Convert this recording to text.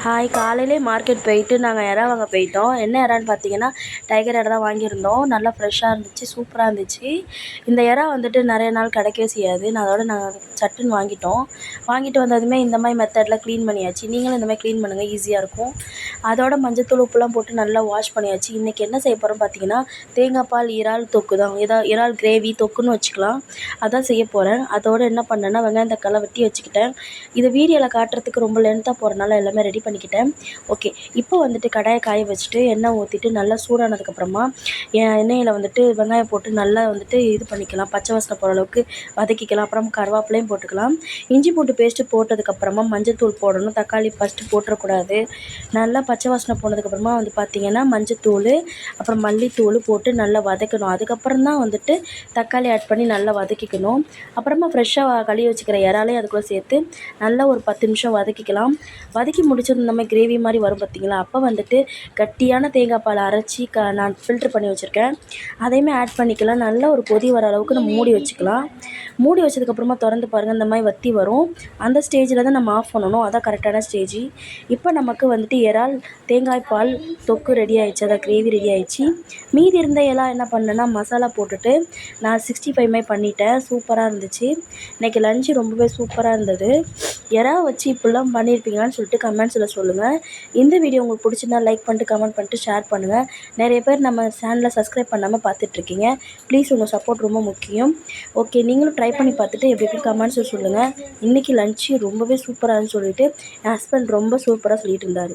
Hi, காலையிலே market போயிட்டு நாங்கள் இறா வாங்க போயிட்டோம். என்ன இறான்னு பார்த்தீங்கன்னா, டைகர் இறா தான் வாங்கியிருந்தோம். நல்லா ஃப்ரெஷ்ஷாக இருந்துச்சு, சூப்பராக இருந்துச்சு. இந்த இறா வந்துட்டு நிறைய நாள் கிடைக்கவே செய்யாது. நாங்கள் சட்டுன்னு வாங்கிட்டோம். வாங்கிட்டு வந்ததுமே இந்த மாதிரி மெத்தடில் க்ளீன் பண்ணியாச்சு. நீங்களும் இந்த மாதிரி க்ளீன் பண்ணுங்கள், ஈஸியாக இருக்கும். அதோட மஞ்சத்தூள் உப்புலாம் போட்டு நல்லா வாஷ் பண்ணியாச்சு. இன்றைக்கி என்ன செய்ய போகிறோம் பார்த்தீங்கன்னா, தேங்காய் பால் இறால் தொக்கு தான். இறால் கிரேவி தொக்குன்னு வச்சுக்கலாம். அதான் செய்ய போகிறேன். அதோடு என்ன பண்ணேன்னா, வெங்காயம் தக்காளி வெட்டி வச்சுக்கிட்டேன். இதை வீடியோவில் காட்டுறதுக்கு ரொம்ப லென்த்தாக போகிறனால எல்லாமே ரெடி பண்ணிக்கிட்டேன். ஓகே, இப்போ வந்துட்டு கடாயை காய வச்சுட்டு எண்ணெய் ஊற்றிட்டு நல்லா சூடானதுக்கப்புறமா எண்ணெயில் வந்துட்டு வெங்காயம் போட்டு நல்லா வந்துட்டு இது பண்ணிக்கலாம், பச்சை வாசனை போகிற அளவுக்கு வதக்கிக்கலாம். அப்புறம் கருவேப்பிலையும் போட்டுக்கலாம். இஞ்சி பூண்டு பேஸ்ட்டு போட்டதுக்கப்புறமா மஞ்சத்தூள் போடணும். தக்காளி ஃபஸ்ட்டு போட்டுறக்கூடாது. நல்லா பச்சை வாசனை போனதுக்கப்புறமா வந்து பார்த்திங்கன்னா மஞ்சத்தூள் அப்புறம் மல்லித்தூள் போட்டு நல்லா வதக்கணும். அதுக்கப்புறம் தான் வந்துட்டு தக்காளி ஆட் பண்ணி நல்லா வதக்கிக்கணும். அப்புறமா ஃப்ரெஷ்ஷாக கழுவி வச்சுக்கிற இறாலையும் அதுக்குள்ளே சேர்த்து நல்லா ஒரு 10 நிமிஷம் வதக்கிக்கலாம். வதக்கி முடிச்சது இந்த மாதிரி கிரேவி மாதிரி வரும் பார்த்திங்களா, அப்போ வந்துட்டு கட்டியான தேங்காய் பால் அரைச்சி நான் ஃபில்ட்ரு பண்ணி வச்சுருக்கேன். அதையுமே ஆட் பண்ணிக்கலாம். நல்லா ஒரு கொதி வர அளவுக்கு நம்ம மூடி வச்சுக்கலாம். மூடி வச்சதுக்கப்புறமா திறந்து பாருங்கள், இந்த மாதிரி வற்றி வரும். அந்த ஸ்டேஜில் தான் நம்ம ஆஃப் பண்ணணும். அதான் கரெக்டான ஸ்டேஜ். இப்போ நமக்கு வந்துட்டு இறால் தேங்காய் பால் தொக்கு ரெடி ஆகிடுச்சு, அதான் கிரேவி ரெடி ஆகிடுச்சு. மீதி இருந்த எல்லாம் என்ன பண்ணேன்னா மசாலா போட்டுட்டு நான் 65 மாதிரி பண்ணிட்டேன். சூப்பராக இருந்துச்சு. இன்றைக்கி லஞ்சு ரொம்பவே சூப்பராக இருந்தது. இறா வச்சு இப்படிலாம் பண்ணியிருப்பீங்களான்னு சொல்லிட்டு கமெண்ட்ஸில் சொல்லுங்கள். இந்த வீடியோ உங்களுக்கு பிடிச்சிருந்தா லைக் பண்ணிட்டு கமெண்ட் பண்ணிட்டு ஷேர் பண்ணுங்கள். நிறைய பேர் நம்ம சேனலை சப்ஸ்கிரைப் பண்ணாமல் பார்த்துட்ருக்கீங்க. ப்ளீஸ் உங்கள் சப்போர்ட் ரொம்ப முக்கியம். ஓகே, நீங்களும் ட்ரை பண்ணி பார்த்துட்டு எப்படி எப்படி கமெண்ட்ஸில் சொல்லுங்கள். இன்றைக்கி லஞ்சு ரொம்பவே சூப்பராகனு சொல்லிட்டு என் ஹஸ்பண்ட் ரொம்ப சூப்பராக சொல்லிட்டு இருந்தார்.